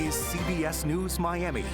is CBS News Miami.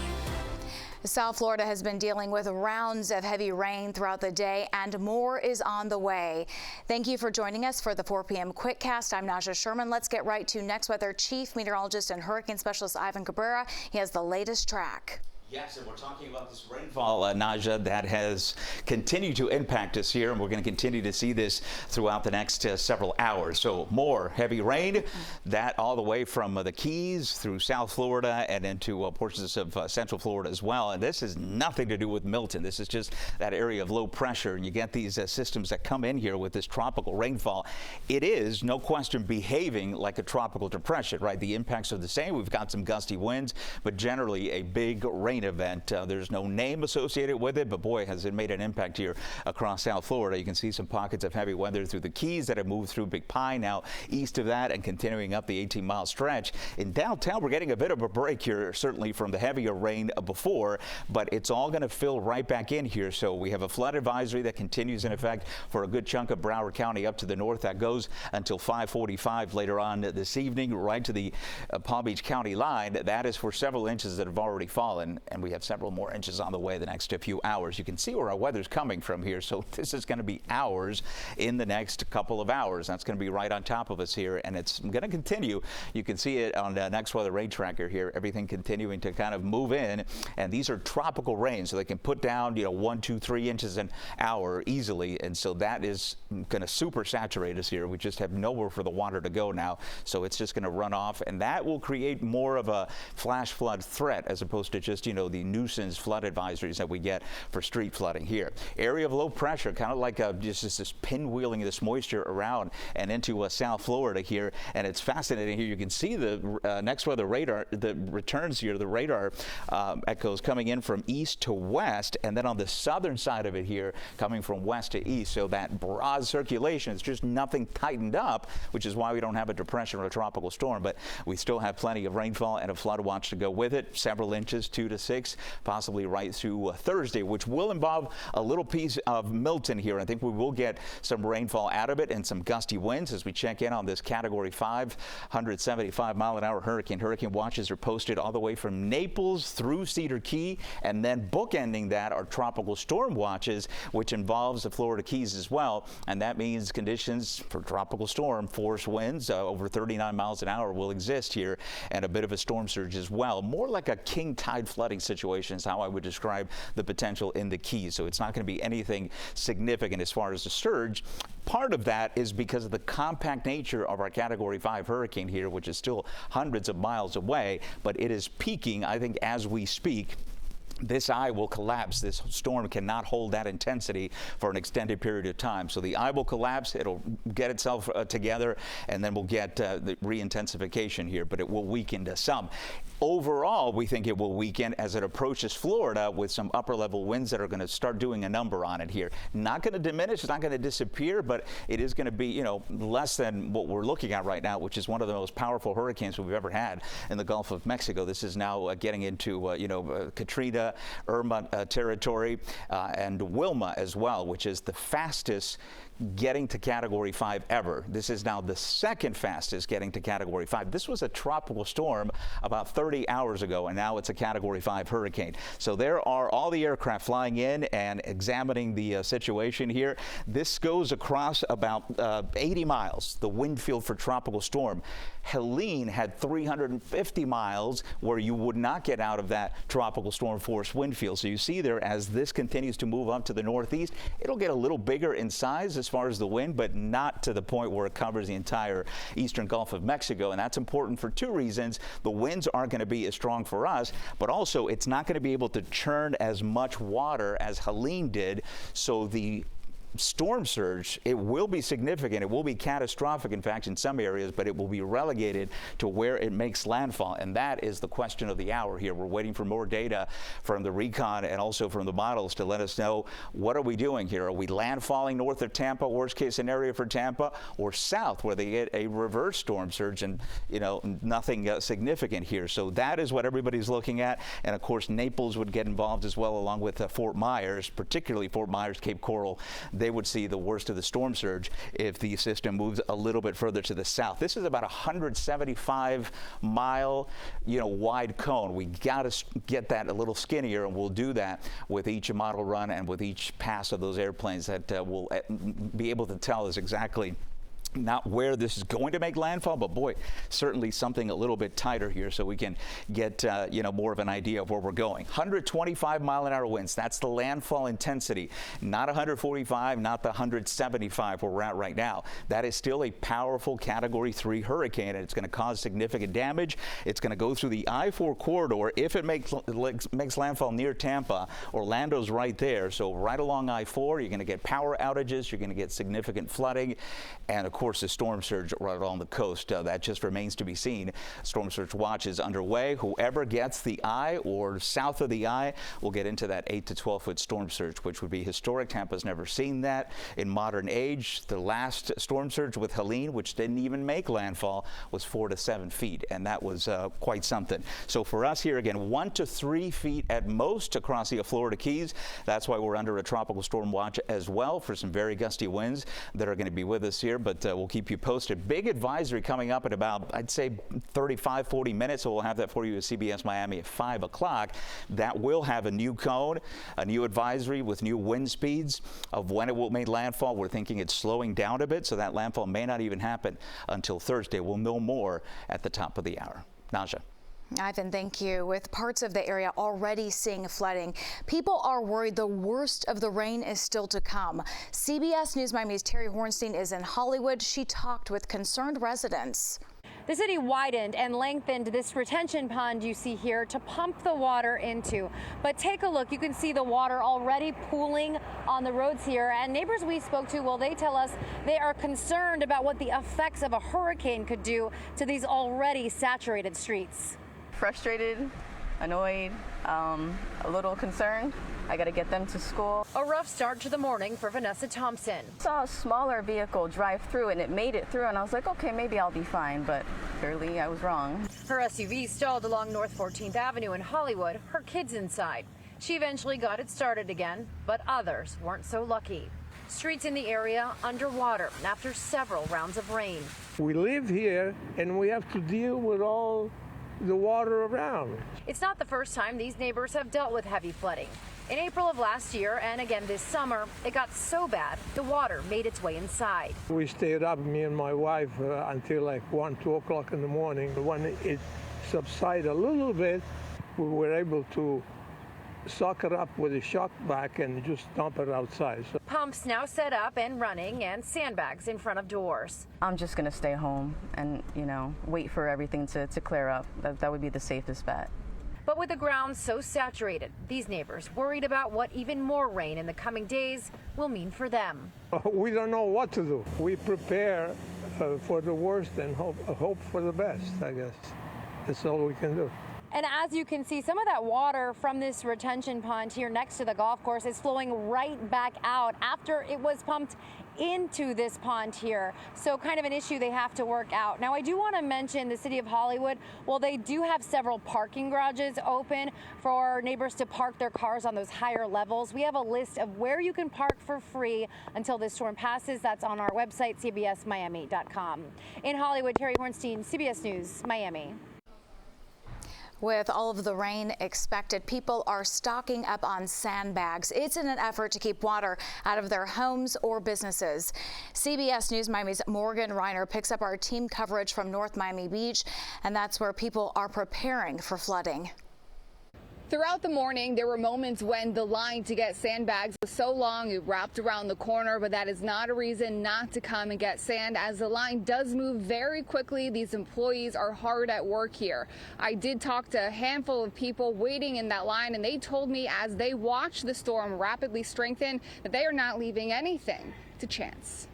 South Florida has been dealing with rounds of heavy rain throughout the day, and more is on the way. Thank you for joining us for the 4 p.m. Quickcast. I'm Naja Sherman. Let's get right to Next Weather Chief Meteorologist and Hurricane Specialist Ivan Cabrera. He has the latest track. Yes, and we're talking about this rainfall, Naja, that has continued to impact us here, and we're going to continue to see this throughout the next several hours. So more heavy rain, that all the way from the Keys through South Florida and into portions of Central Florida as well. And this has nothing to do with Milton. This is just that area of low pressure, and you get these systems that come in here with this tropical rainfall. It is, no question, behaving like a tropical depression, right? The impacts are the same. We've got some gusty winds, but generally a big rain event. There's no name associated with it, but boy, has it made an impact here across South Florida. You can see some pockets of heavy weather through the Keys that have moved through Big Pine, now east of that and continuing up the 18-mile stretch. In downtown, we're getting a bit of a break here, certainly from the heavier rain before, but it's all going to fill right back in here. So we have a flood advisory that continues in effect for a good chunk of Broward County up to the north. That goes until 5:45 later on this evening, right to the Palm Beach County line. That is for several inches that have already fallen, and we have several more inches on the way the next few hours. You can see where our weather's coming from here, so this is going to be hours in the next couple of hours. That's going to be right on top of us here, and it's going to continue. You can see it on the Next Weather Rain Tracker here, everything continuing to kind of move in, and these are tropical rains, so they can put down, 1, 2, 3 inches an hour easily, and so that is going to super saturate us here. We just have nowhere for the water to go now, so it's just going to run off, and that will create more of a flash flood threat as opposed to just, the nuisance flood advisories that we get for street flooding here. Area of low pressure, kind of like just this pinwheeling this moisture around and into South Florida here, and it's fascinating here. You can see the Next Weather radar, the returns here, the radar echoes coming in from east to west, and then on the southern side of it here, coming from west to east. So that broad circulation, it's just nothing tightened up, which is why we don't have a depression or a tropical storm, but we still have plenty of rainfall and a flood watch to go with it. Several inches, 2 to 6, possibly right through Thursday, which will involve a little piece of Milton here. I think we will get some rainfall out of it and some gusty winds as we check in on this Category 5, 175-mile-an-hour hurricane. Hurricane watches are posted all the way from Naples through Cedar Key, and then bookending that are tropical storm watches, which involves the Florida Keys as well. And that means conditions for tropical storm force winds over 39 miles an hour will exist here, and a bit of a storm surge as well. More like a king tide flooding situation is how I would describe the potential in the Keys. So it's not going to be anything significant as far as the surge. Part of that is because of the compact nature of our Category 5 hurricane here, which is still hundreds of miles away, but it is peaking, I think, as we speak. This eye will collapse. This storm cannot hold that intensity for an extended period of time. So the eye will collapse, it'll get itself together, and then we'll get the re-intensification here, but it will weaken to some. Overall, we think it will weaken as it approaches Florida with some upper level winds that are going to start doing a number on it here. Not going to diminish, it's not going to disappear, but it is going to be, less than what we're looking at right now, which is one of the most powerful hurricanes we've ever had in the Gulf of Mexico. This is now getting into, Katrina, Irma territory, and Wilma as well, which is the fastest getting to Category 5 ever. This is now the second fastest getting to Category 5. This was a tropical storm about 30 hours ago, and now it's a Category 5 hurricane. So there are all the aircraft flying in and examining the situation here. This goes across about 80 miles, the wind field for tropical storm. Helene had 350 miles where you would not get out of that tropical storm force wind field. So you see there, as this continues to move up to the northeast, it'll get a little bigger in size as far as the wind, but not to the point where it covers the entire eastern Gulf of Mexico. And that's important for two reasons. The winds aren't going to be as strong for us, but also it's not going to be able to churn as much water as Helene did. So the storm surge, it will be significant. It will be catastrophic, in fact, in some areas, but it will be relegated to where it makes landfall. And that is the question of the hour here. We're waiting for more data from the recon and also from the models to let us know, what are we doing here? Are we landfalling north of Tampa, worst case scenario for Tampa, or south where they get a reverse storm surge and, nothing significant here? So that is what everybody's looking at. And of course, Naples would get involved as well, along with Fort Myers, particularly Fort Myers, Cape Coral they would see the worst of the storm surge if the system moves a little bit further to the south. This is about a 175-mile, wide cone. We got to get that a little skinnier, and we'll do that with each model run and with each pass of those airplanes that will be able to tell us exactly not where this is going to make landfall, but boy, certainly something a little bit tighter here so we can get, more of an idea of where we're going. 125-mile-an-hour winds, that's the landfall intensity. Not 145, not the 175 where we're at right now. That is still a powerful Category 3 hurricane, and it's going to cause significant damage. It's going to go through the I-4 corridor. If it makes landfall near Tampa, Orlando's right there. So right along I-4, you're going to get power outages, you're going to get significant flooding, and of course, the storm surge right along the coast. That just remains to be seen. Storm surge watch is underway. Whoever gets the eye or south of the eye will get into that 8 to 12-foot storm surge, which would be historic. Tampa's never seen that in modern age. The last storm surge with Helene, which didn't even make landfall, was 4 to 7 feet, and that was quite something. So for us here again, 1 to 3 feet at most across the Florida Keys. That's why we're under a tropical storm watch as well for some very gusty winds that are going to be with us here. But we'll keep you posted. Big advisory coming up in about, I'd say, 35, 40 minutes. So we'll have that for you at CBS Miami at 5 o'clock. That will have a new cone, a new advisory with new wind speeds of when it will make landfall. We're thinking it's slowing down a bit, so that landfall may not even happen until Thursday. We'll know more at the top of the hour. Naja. Ivan, thank you. With parts of the area already seeing flooding, people are worried the worst of the rain is still to come. CBS News Miami's Terry Hornstein is in Hollywood. She talked with concerned residents. The city widened and lengthened this retention pond you see here to pump the water into. But take a look. You can see the water already pooling on the roads here. And neighbors we spoke to, well, they tell us they are concerned about what the effects of a hurricane could do to these already saturated streets. Frustrated, annoyed, a little concerned. I got to get them to school. A rough start to the morning for Vanessa Thompson. I saw a smaller vehicle drive through and it made it through, and I was like, okay, maybe I'll be fine, but clearly I was wrong. Her SUV stalled along North 14th Avenue in Hollywood, her kids inside. She eventually got it started again, but others weren't so lucky. Streets in the area underwater after several rounds of rain. We live here and we have to deal with all the water around. It's not the first time these neighbors have dealt with heavy flooding. In April of last year and again this summer, it got so bad the water made its way inside. We stayed up, me and my wife, until like 1, 2 o'clock in the morning. When it subsided a little bit, we were able to suck it up with a shock back and just dump it outside. So pumps now set up and running and sandbags in front of doors. I'm just going to stay home and, wait for everything to clear up. That would be the safest bet. But with the ground so saturated, these neighbors worried about what even more rain in the coming days will mean for them. we don't know what to do. We prepare for the worst and hope for the best, I guess. That's all we can do. And as you can see, some of that water from this retention pond here next to the golf course is flowing right back out after it was pumped into this pond here. So kind of an issue they have to work out. Now, I do want to mention the city of Hollywood. Well, they do have several parking garages open for neighbors to park their cars on those higher levels. We have a list of where you can park for free until this storm passes. That's on our website, cbsmiami.com. In Hollywood, Terry Hornstein, CBS News, Miami. With all of the rain expected, people are stocking up on sandbags. It's in an effort to keep water out of their homes or businesses. CBS News Miami's Morgan Reiner picks up our team coverage from North Miami Beach, and that's where people are preparing for flooding. Throughout the morning, there were moments when the line to get sandbags was so long it wrapped around the corner, but that is not a reason not to come and get sand, as the line does move very quickly. These employees are hard at work here. I did talk to a handful of people waiting in that line, and they told me as they watch the storm rapidly strengthen that they are not leaving anything to chance.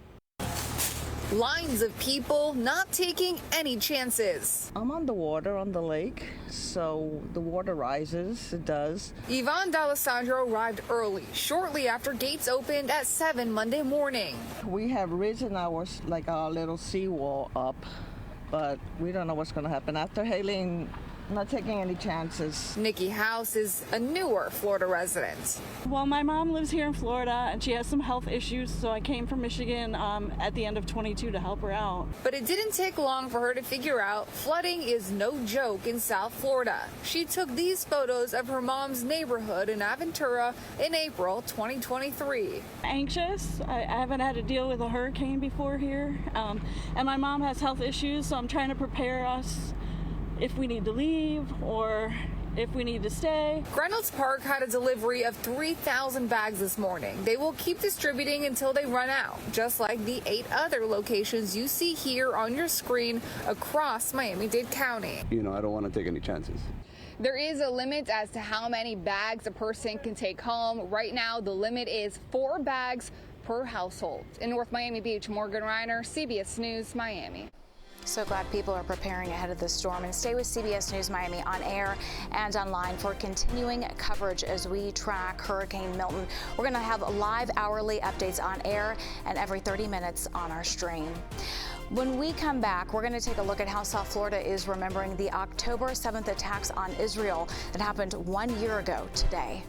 Lines of people not taking any chances. I'm on the water on the lake, so the water rises, it does. Yvonne D'Alessandro arrived early, shortly after gates opened at 7 Monday morning. We have risen our little seawall up, but we don't know what's going to happen. After Helene I'm not taking any chances. Nikki House is a newer Florida resident. Well, my mom lives here in Florida and she has some health issues, so I came from Michigan at the end of 22 to help her out. But it didn't take long for her to figure out flooding is no joke in South Florida. She took these photos of her mom's neighborhood in Aventura in April 2023. Anxious. I haven't had to deal with a hurricane before here, and my mom has health issues, so I'm trying to prepare us if we need to leave or if we need to stay. Reynolds Park had a delivery of 3,000 bags this morning. They will keep distributing until they run out, just like the 8 other locations you see here on your screen across Miami-Dade County. I don't want to take any chances. There is a limit as to how many bags a person can take home. Right now, the limit is 4 bags per household. In North Miami Beach, Morgan Reiner, CBS News, Miami. So glad people are preparing ahead of the storm, and stay with CBS News Miami on air and online for continuing coverage as we track Hurricane Milton. We're going to have live hourly updates on air and every 30 minutes on our stream. When we come back, we're going to take a look at how South Florida is remembering the October 7th attacks on Israel that happened 1 year ago today.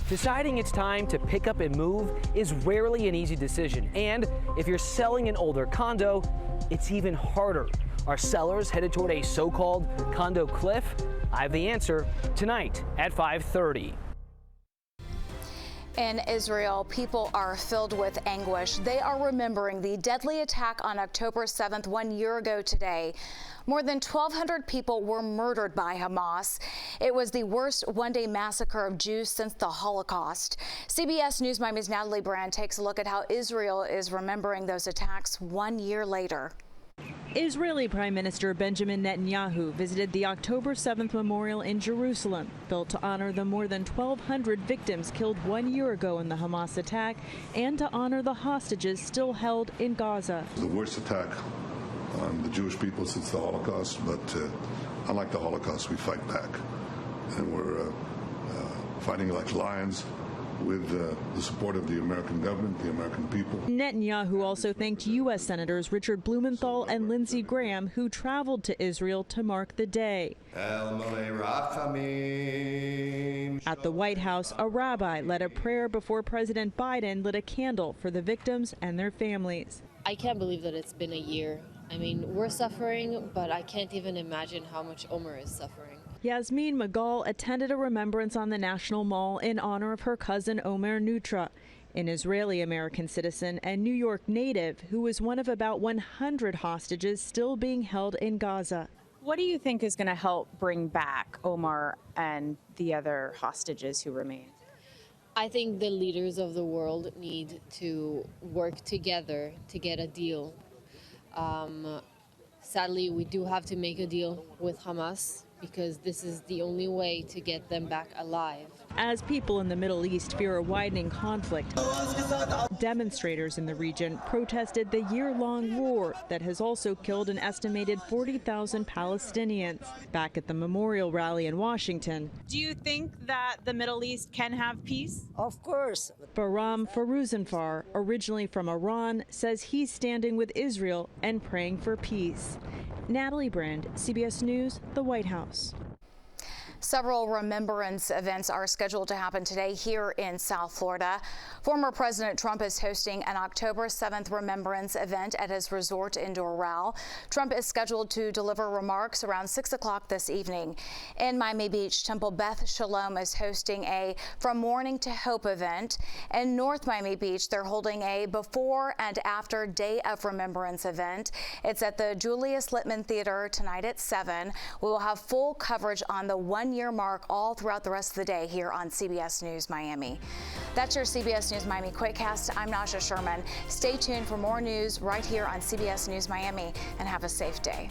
Deciding it's time to pick up and move is rarely an easy decision, and if you're selling an older condo, it's even harder. Are sellers headed toward a so-called condo cliff? I have the answer tonight at 5:30. In Israel, people are filled with anguish. They are remembering the deadly attack on October 7th, 1 year ago today. More than 1,200 people were murdered by Hamas. It was the worst one-day massacre of Jews since the Holocaust. CBS News Miami's Natalie Brand takes a look at how Israel is remembering those attacks 1 year later. Israeli Prime Minister Benjamin Netanyahu visited the October 7th memorial in Jerusalem, built to honor the more than 1,200 victims killed 1 year ago in the Hamas attack and to honor the hostages still held in Gaza. The worst attack on the Jewish people since the Holocaust, but unlike the Holocaust, we fight back. And we're fighting like lions with the support of the American government, the American people. Netanyahu also thanked U.S. Senators Richard Blumenthal and Lindsey Graham, who traveled to Israel to mark the day. At the White House, a rabbi led a prayer before President Biden lit a candle for the victims and their families. I can't believe that it's been a year. I mean, we're suffering, but I can't even imagine how much Omer is suffering. Yasmin Magal attended a remembrance on the National Mall in honor of her cousin Omer Nutra, an Israeli-American citizen and New York native who was one of about 100 hostages still being held in Gaza. What do you think is going to help bring back Omer and the other hostages who remain? I think the leaders of the world need to work together to get a deal. Sadly, we do have to make a deal with Hamas, because this is the only way to get them back alive. As people in the Middle East fear a widening conflict, demonstrators in the region protested the year-long war that has also killed an estimated 40,000 Palestinians. Back at the memorial rally in Washington, Do you think that the Middle East can have peace? Of course. Bahram Faruzanfar, originally from Iran, says he's standing with Israel and praying for peace. Natalie Brand, CBS News, the White House. Several remembrance events are scheduled to happen today here in South Florida. Former President Trump is hosting an October 7th remembrance event at his resort in Doral. Trump is scheduled to deliver remarks around 6 o'clock this evening. In Miami Beach, Temple Beth Shalom is hosting a From Mourning to Hope event. In North Miami Beach, they're holding a before and after Day of Remembrance event. It's at the Julius Littman Theater tonight at 7. We will have full coverage on the 1 year mark all throughout the rest of the day here on CBS News Miami. That's your CBS News Miami Quickcast. I'm Naja Sherman. Stay tuned for more news right here on CBS News Miami, and have a safe day.